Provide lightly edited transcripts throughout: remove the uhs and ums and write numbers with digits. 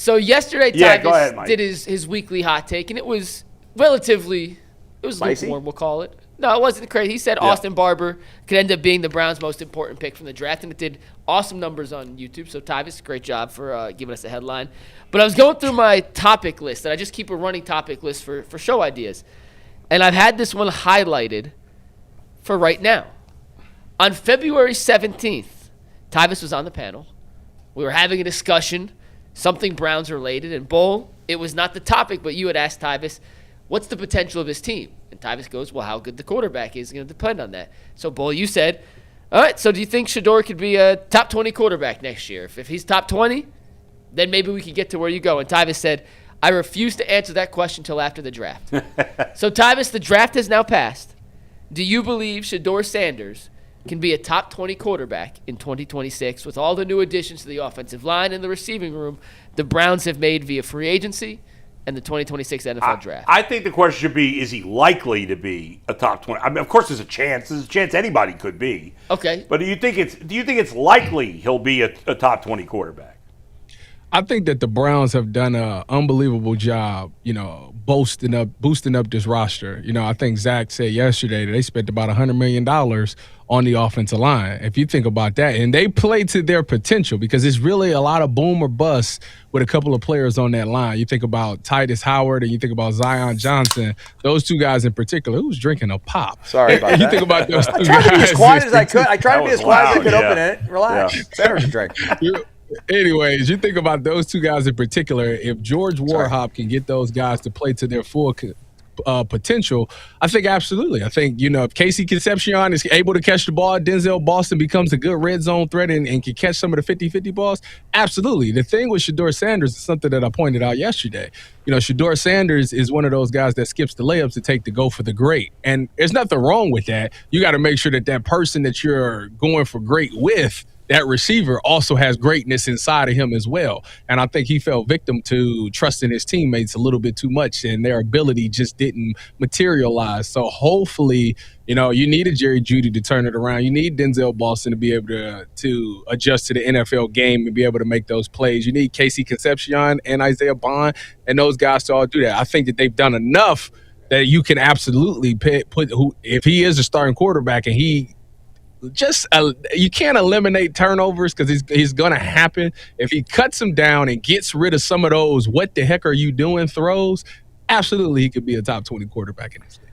So yesterday, go ahead, Tyvis did his weekly hot take, and it was relatively, it was lukewarm, we'll call it. No, it wasn't crazy. He said Austin Barber could end up being the Browns' most important pick from the draft, and it did awesome numbers on YouTube. So Tyvis, great job for giving us a headline. But I was going through my topic list, and I just keep a running topic list for show ideas. And I've had this one highlighted for right now. On February 17th, Tyvis was on the panel. We were having a discussion, something Browns related. And, Bull, it was not the topic, but you had asked Tyvis, what's the potential of his team? And Tyvis goes, well, how good the quarterback is going to depend on that. So, Bull, you said, all right, so do you think Shedeur could be a top 20 quarterback next year? If he's top 20, then maybe we could get to where you go. And Tyvis said, I refuse to answer that question until after the draft. So, Tyvis, the draft has now passed. Do you believe Shedeur Sanders can be a top 20 quarterback in 2026 with all the new additions to the offensive line and the receiving room the Browns have made via free agency and the 2026 NFL draft? I think the question should be, is he likely to be a top 20? I mean, of course there's a chance. There's a chance anybody could be. Okay. But do you think it's likely he'll be a top 20 quarterback? I think that the Browns have done an unbelievable job, boosting up this roster. I think Zach said yesterday that they spent about $100 million on the offensive line. If you think about that, and they play to their potential because it's really a lot of boom or bust with a couple of players on that line. You think about Tyvis Howard and you think about Zion Johnson, those two guys in particular. Who's drinking a pop? Sorry about that. You think about those two guys. I tried to be as quiet as I could. I tried to be as quiet as I could open it. Relax. Yeah. Center's a drink. Anyways, you think about those two guys in particular. If George Warhop can get those guys to play to their full potential, I think absolutely. I think, if Casey Concepcion is able to catch the ball, Denzel Boston becomes a good red zone threat and can catch some of the 50-50 balls, absolutely. The thing with Shedeur Sanders is something that I pointed out yesterday. Shedeur Sanders is one of those guys that skips the layups to take the go for the great. And there's nothing wrong with that. You got to make sure that person that you're going for great with, that receiver, also has greatness inside of him as well. And I think he fell victim to trusting his teammates a little bit too much, and their ability just didn't materialize. So hopefully, you need a Jerry Jeudy to turn it around. You need Denzel Boston to be able to adjust to the NFL game and be able to make those plays. You need Casey Concepcion and Isaiah Bond and those guys to all do that. I think that they've done enough that you can absolutely put if he is a starting quarterback and he you can't eliminate turnovers because he's going to happen. If he cuts them down and gets rid of some of those what the heck are you doing throws, absolutely he could be a top 20 quarterback in this league.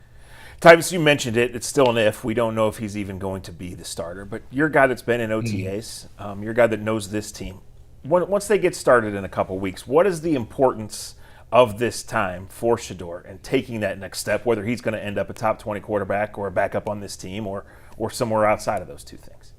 Tyvis, you mentioned it. It's still an if. We don't know if he's even going to be the starter. But you're a guy that's been in OTAs. You're a guy that knows this team. Once they get started in a couple weeks, what is the importance of this time for Shedeur and taking that next step, whether he's going to end up a top 20 quarterback or a backup on this team or somewhere outside of those two things?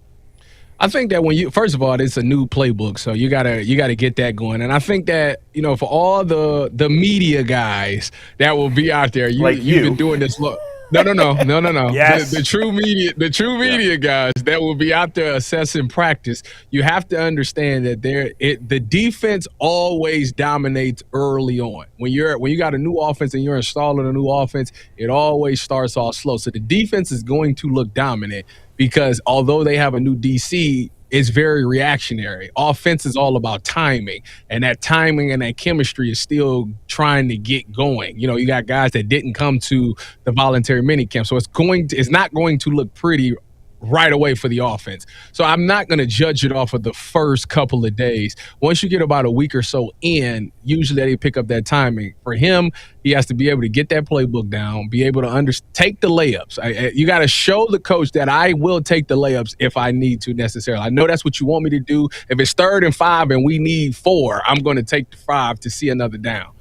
I think that first of all, it's a new playbook, so you gotta get that going. And I think that, for all the media guys that will be out there, you've been doing this. No. Yes. The true media guys that will be out there assessing practice. You have to understand that the defense always dominates early on. When you got a new offense and you're installing a new offense, it always starts off slow. So the defense is going to look dominant because although they have a new DC, it's very reactionary. Offense is all about timing, and that timing and that chemistry is still trying to get going. You got guys that didn't come to the voluntary minicamp, so it's not going to look pretty right away for the offense. So I'm not going to judge it off of the first couple of days. Once you get about a week or so in, usually they pick up that timing. For him, he has to be able to get that playbook down, be able to take the layups. You got to show the coach that I will take the layups if I need to necessarily. I know that's what you want me to do. If it's 3rd and 5 and we need 4, I'm going to take the 5 to see another down.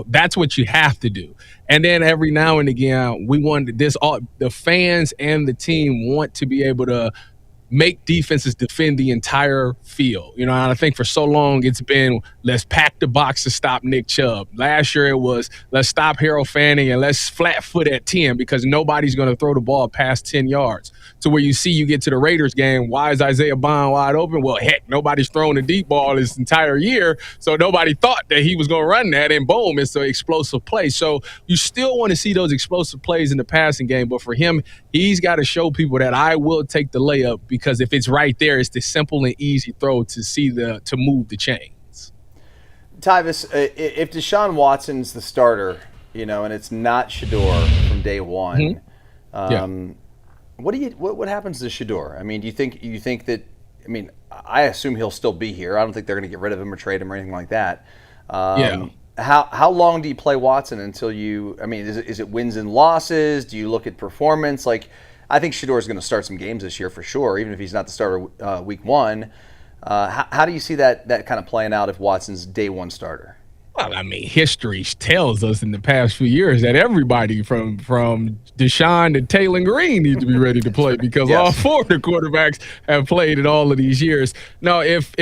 That's what you have to do. And then every now and again, the fans and the team want to be able to make defenses defend the entire field. And I think for so long it's been, let's pack the box to stop Nick Chubb. Last year it was, let's stop Harold Fanning and let's flat foot at 10 because nobody's going to throw the ball past 10 yards. To where you get to the Raiders game, why is Isaiah Bond wide open? Well, heck, nobody's thrown a deep ball this entire year, so nobody thought that he was going to run that, and boom, it's an explosive play. So you still want to see those explosive plays in the passing game, but for him, he's got to show people that I will take the layup because if it's right there, it's the simple and easy throw to move the chains. Tyvis, if Deshaun Watson's the starter, and it's not Shedeur from day one, what happens to Shedeur? I mean, do you think that? I mean, I assume he'll still be here. I don't think they're going to get rid of him or trade him or anything like that. How long do you play Watson until you? I mean, is it wins and losses? Do you look at performance? Like, I think Shedeur is going to start some games this year for sure, even if he's not the starter week one. How do you see that kind of playing out if Watson's day one starter? Well, I mean, history tells us in the past few years that everybody from Deshaun to Taylen Green needs to be ready to play because all four of the quarterbacks have played in all of these years. Now, if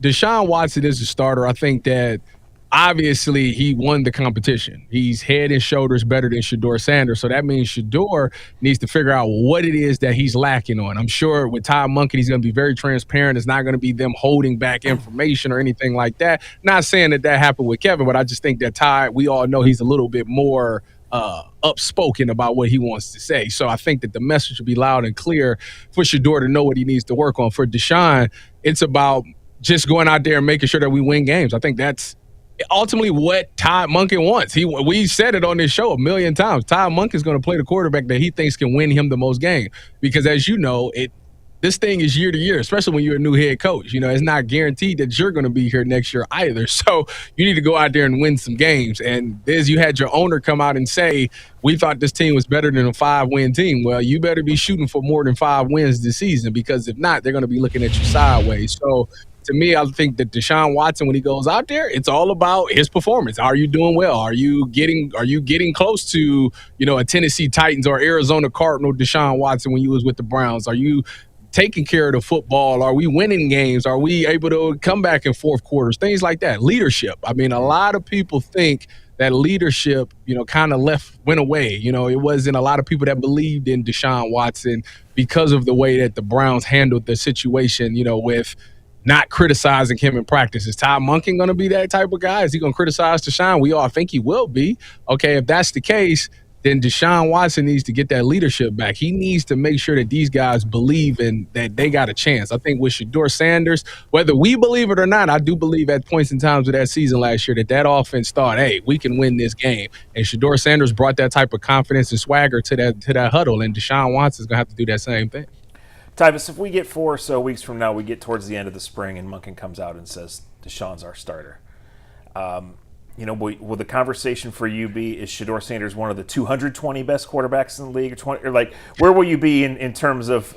Deshaun Watson is a starter, I think that obviously he won the competition. He's head and shoulders better than Shedeur Sanders. So that means Shedeur needs to figure out what it is that he's lacking on. I'm sure with Todd Monken, he's going to be very transparent. It's not going to be them holding back information or anything like that. Not saying that happened with Kevin, but I just think that Todd, we all know he's a little bit more upspoken about what he wants to say. So I think that the message will be loud and clear for Shedeur to know what he needs to work on. For Deshaun, it's about just going out there and making sure that we win games. I think that's ultimately what Todd Monken wants. We said it on this show a million times. Todd Monken's going to play the quarterback that he thinks can win him the most game. Because as you know, this thing is year to year, especially when you're a new head coach. It's not guaranteed that you're going to be here next year either. So you need to go out there and win some games. And as you had your owner come out and say, we thought this team was better than a 5-win team. Well, you better be shooting for more than 5 wins this season, because if not, they're going to be looking at you sideways. So to me, I think that Deshaun Watson, when he goes out there, it's all about his performance. Are you doing well? Are you getting close to, a Tennessee Titans or Arizona Cardinal Deshaun Watson when you was with the Browns? Are you taking care of the football? Are we winning games? Are we able to come back in fourth quarters? Things like that. Leadership. I mean, a lot of people think that leadership, kind of went away. It wasn't a lot of people that believed in Deshaun Watson because of the way that the Browns handled the situation, with not criticizing him in practice. Is Todd Monken going to be that type of guy? Is he going to criticize Deshaun? We all think he will be. Okay, if that's the case, then Deshaun Watson needs to get that leadership back. He needs to make sure that these guys believe in that they got a chance. I think with Shedeur Sanders, whether we believe it or not, I do believe at points in times of that season last year that offense thought, hey, we can win this game. And Shedeur Sanders brought that type of confidence and swagger to that huddle, and Deshaun Watson's going to have to do that same thing. Tyvis, if we get 4 or so weeks from now, we get towards the end of the spring and Monken comes out and says Deshaun's our starter, will the conversation for you be, is Shedeur Sanders one of the 220 best quarterbacks in the league, where will you be in terms of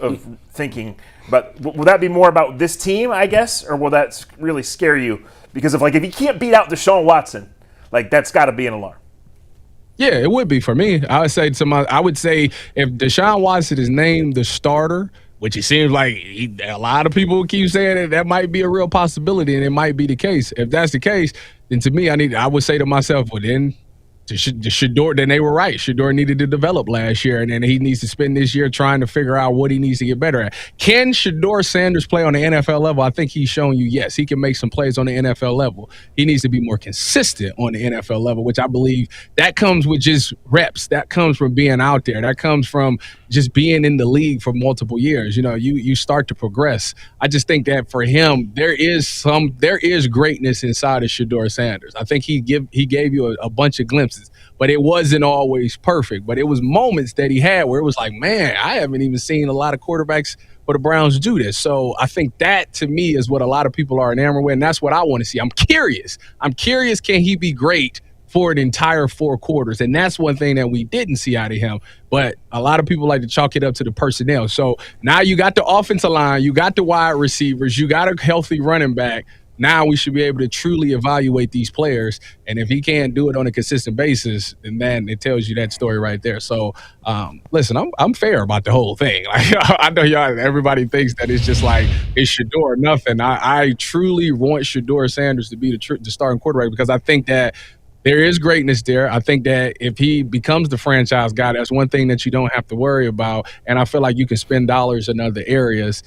thinking about, will that be more about this team, I guess, or will that really scare you? Because if you can't beat out Deshaun Watson, that's got to be an alarm. Yeah, it would be for me. I would say if Deshaun Watson is named the starter, which it seems like a lot of people keep saying that might be a real possibility, and it might be the case. If that's the case, then to me, I would say to myself, well, then Shedeur, then they were right. Shedeur needed to develop last year, and then he needs to spend this year trying to figure out what he needs to get better at. Can Shedeur Sanders play on the NFL level? I think he's shown you, yes, he can make some plays on the NFL level. He needs to be more consistent on the NFL level, which I believe that comes with just reps. That comes from being out there. That comes from just being in the league for multiple years. You start to progress. I just think that for him, there is greatness inside of Shedeur Sanders. I think he gave you a bunch of glimpses. But it wasn't always perfect. But it was moments that he had where it was like, man, I haven't even seen a lot of quarterbacks for the Browns do this. So I think that, to me, is what a lot of people are enamored with, and that's what I want to see. I'm curious, can he be great for an entire 4 quarters? And that's one thing that we didn't see out of him. But a lot of people like to chalk it up to the personnel. So now you got the offensive line, you got the wide receivers, you got a healthy running back. Now we should be able to truly evaluate these players. And if he can't do it on a consistent basis, then it tells you that story right there. So, listen, I'm fair about the whole thing. I know everybody thinks that it's just it's Shedeur or nothing. I truly want Shedeur Sanders to be the starting quarterback, because I think that there is greatness there. I think that if he becomes the franchise guy, that's one thing that you don't have to worry about. And I feel like you can spend dollars in other areas.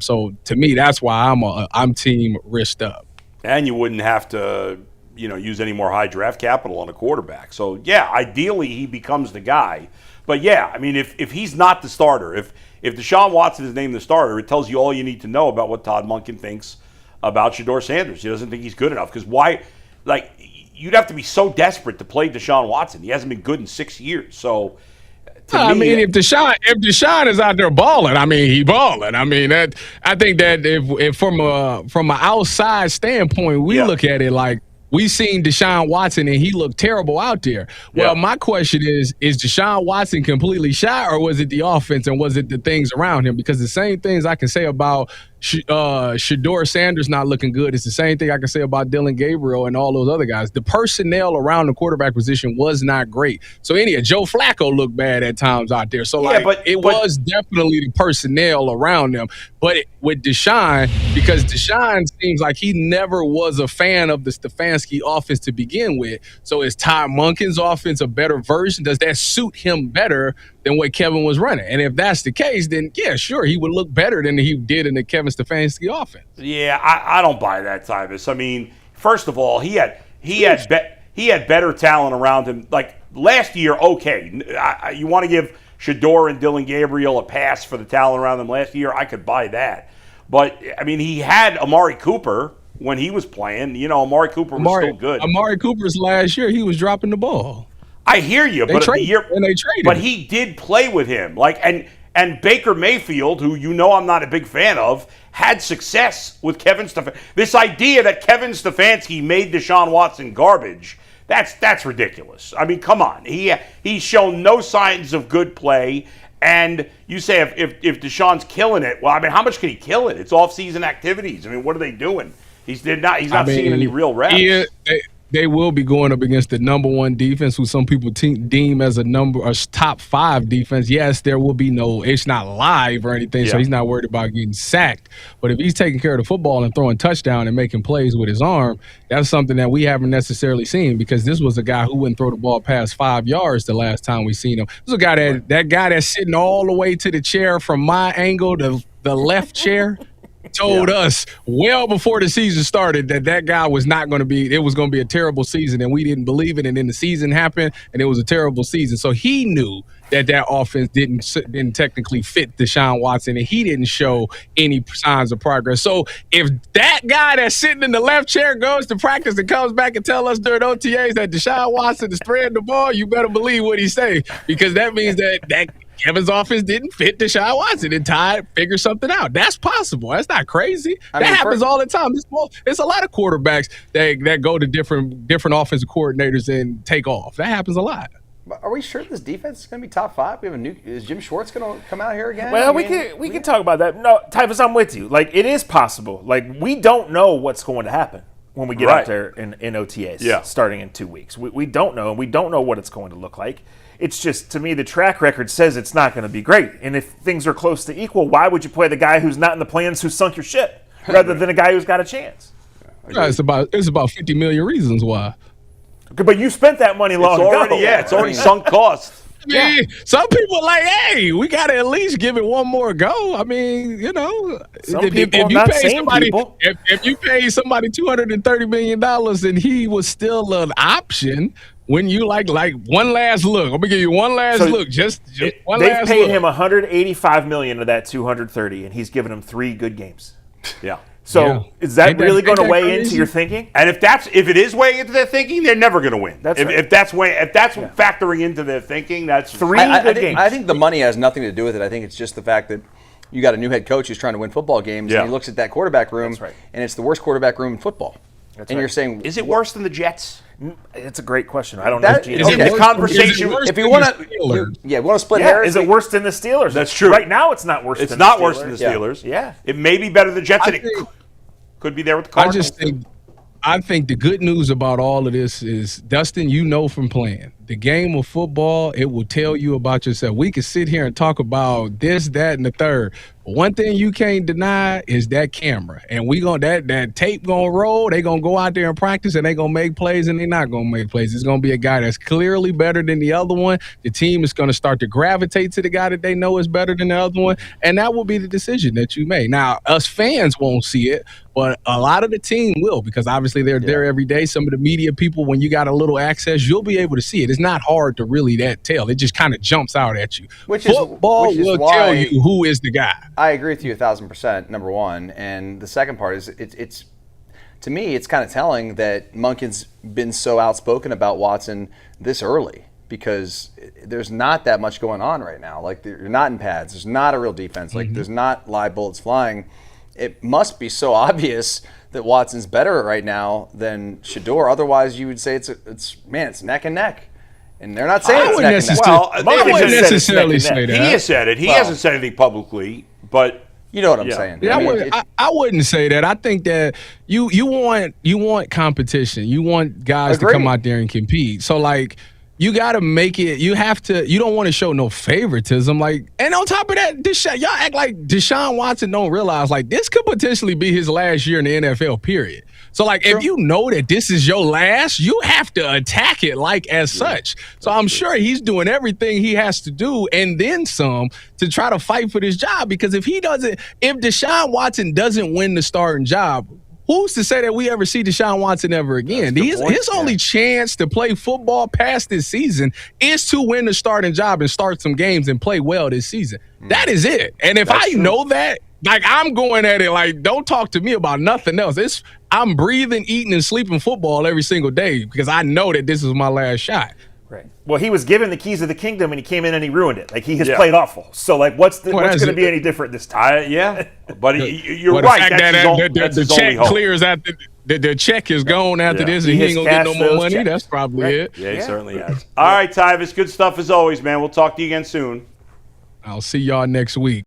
So to me, that's why I'm team risked up. And you wouldn't have to, use any more high draft capital on a quarterback. So yeah, ideally he becomes the guy. But yeah, I mean, if he's not the starter, if Deshaun Watson is named the starter, it tells you all you need to know about what Todd Monken thinks about Shedeur Sanders. He doesn't think he's good enough. Because like you'd have to be so desperate to play Deshaun Watson. He hasn't been good in 6 years. So I mean, if Deshaun is out there balling, I mean, he balling. I mean, I think that if from an outside standpoint, we look at it like we seen Deshaun Watson and he looked terrible out there. Well, my question is Deshaun Watson completely shot, or was it the offense and was it the things around him? Because the same things I can say about Shedeur Sanders not looking good. It's the same thing I can say about Dillon Gabriel and all those other guys. The personnel around the quarterback position was not great. So Joe Flacco looked bad at times out there. So it was definitely the personnel around them. But with Deshaun, because Deshaun seems like he never was a fan of the Stefanski offense to begin with. So is Todd Monken's offense a better version? Does that suit him better than what Kevin was running? And if that's the case, then yeah, sure, he would look better than he did in the Kevin Stefanski offense. Yeah, I don't buy that, Tyvis. I mean, first of all, he had better talent around him. Like last year, okay, you want to give Shedeur and Dillon Gabriel a pass for the talent around them last year, I could buy that. But I mean, he had Amari Cooper when he was playing. Amari Cooper was still good. Amari Cooper's last year, he was dropping the ball. I hear you, but he did play with him. And Baker Mayfield, who I'm not a big fan of, had success with Kevin Stefanski. This idea that Kevin Stefanski made Deshaun Watson garbage, that's ridiculous. I mean, come on. He's shown no signs of good play. And you say if Deshaun's killing it, well, I mean, how much can he kill it? It's off-season activities. I mean, what are they doing? He's not seeing any real reps. They will be going up against the number one defense, who some people deem as a top 5 defense. Yes, there will be it's not live or anything, so he's not worried about getting sacked. But if he's taking care of the football and throwing touchdown and making plays with his arm, that's something that we haven't necessarily seen, because this was a guy who wouldn't throw the ball past 5 yards the last time we seen him. This was a guy that guy that's sitting all the way to the chair from my angle, the left chair. Told us well before the season started that guy was not going to be, it was going to be a terrible season, and we didn't believe it. And then the season happened and it was a terrible season. So he knew that offense didn't technically fit Deshaun Watson, and he didn't show any signs of progress. So if that guy that's sitting in the left chair goes to practice and comes back and tell us during OTAs that Deshaun Watson is spreading the ball, you better believe what he say, because that means that Kevin's offense didn't fit Deshaun Watson and Ty figure something out. That's possible. That's not crazy. That happens all the time. It's a lot of quarterbacks that go to different offensive coordinators and take off. That happens a lot. Are we sure this defense is going to be top 5? Is Jim Schwartz going to come out here again? Well, we can talk about that. No, Tyvis, I'm with you. Like, it is possible. Like, we don't know what's going to happen when we get out there in OTAs starting in 2 weeks. We don't know, and we don't know what it's going to look like. It's just, to me, the track record says it's not going to be great. And if things are close to equal, why would you play the guy who's not in the plans, who sunk your ship, rather than a guy who's got a chance? It's about 50 million reasons why. Okay, but you spent that money long ago. Yeah, it's already sunk cost. I mean, some people are like, hey, we got to at least give it one more go. I mean, if you pay somebody $230 million and he was still an option, when you like one last look, I'm gonna give you one last look. Just one last look. They've paid him $185 million of that $230, and he's given him 3 good games. Yeah. So is that really going to weigh into your thinking? And if it is weighing into their thinking, they're never going to win. If that's factoring into their thinking, that's 3 good games. I think the money has nothing to do with it. I think it's just the fact that you got a new head coach who's trying to win football games, and he looks at that quarterback room, and it's the worst quarterback room in football. You're saying, is it worse than the Jets? It's a great question. I don't know. The conversation. If you want to split hairs, is it worse than the Steelers? That's true. Right now, it's not worse. It's not worse than the Steelers. Yeah. It may be better than the Jets. Could be there with the Cardinals. I think the good news about all of this is, Dustin, from playing the game of football, it will tell you about yourself. We can sit here and talk about this, that, and the third. But one thing you can't deny is that camera. And that tape gonna roll. They gonna go out there and practice, and they gonna make plays, and they're not gonna make plays. It's gonna be a guy that's clearly better than the other one. The team is gonna start to gravitate to the guy that they know is better than the other one, and that will be the decision that you make. Now, us fans won't see it, but a lot of the team will, because obviously they're there every day. Some of the media people, when you got a little access, you'll be able to see it. It's not hard to really tell. It just kind of jumps out at you. Football will tell you who is the guy. I agree with you 1,000%, number one. And the second part is it's to me, it's kind of telling that Monken's been so outspoken about Watson this early because there's not that much going on right now. Like, you're not in pads. There's not a real defense. Like, there's not live bullets flying. It must be so obvious that Watson's better right now than Shedeur. Otherwise, you would say it's neck and neck. And they're not saying it's neck and neck. Well, I wouldn't necessarily say that. He has said it. He hasn't said anything publicly, but you know what I'm saying. Yeah, I wouldn't say that. I think that you want competition. You want guys to come out there and compete. So like you got to make it. You don't want to show no favoritism. Like, and on top of that, y'all act like Deshaun Watson don't realize like this could potentially be his last year in the NFL. Period. So like if you know that this is your last, you have to attack it like as such. So I'm sure he's doing everything he has to do and then some to try to fight for this job. Because if Deshaun Watson doesn't win the starting job, who's to say that we ever see Deshaun Watson ever again? His only chance to play football past this season is to win the starting job and start some games and play well this season. That is it. And if I know that, like I'm going at it like, don't talk to me about nothing else. I'm breathing, eating, and sleeping football every single day because I know that this is my last shot. Right. Well, he was given the keys of the kingdom, and he came in and he ruined it. Like, he has played awful. So, like, what's going to be any different this time? But you're right. That's the check clears after the check is gone after this, and he ain't going to get no more money. Checks. That's probably it. Yeah, he certainly has. All right, Tyvis, good stuff as always, man. We'll talk to you again soon. I'll see y'all next week.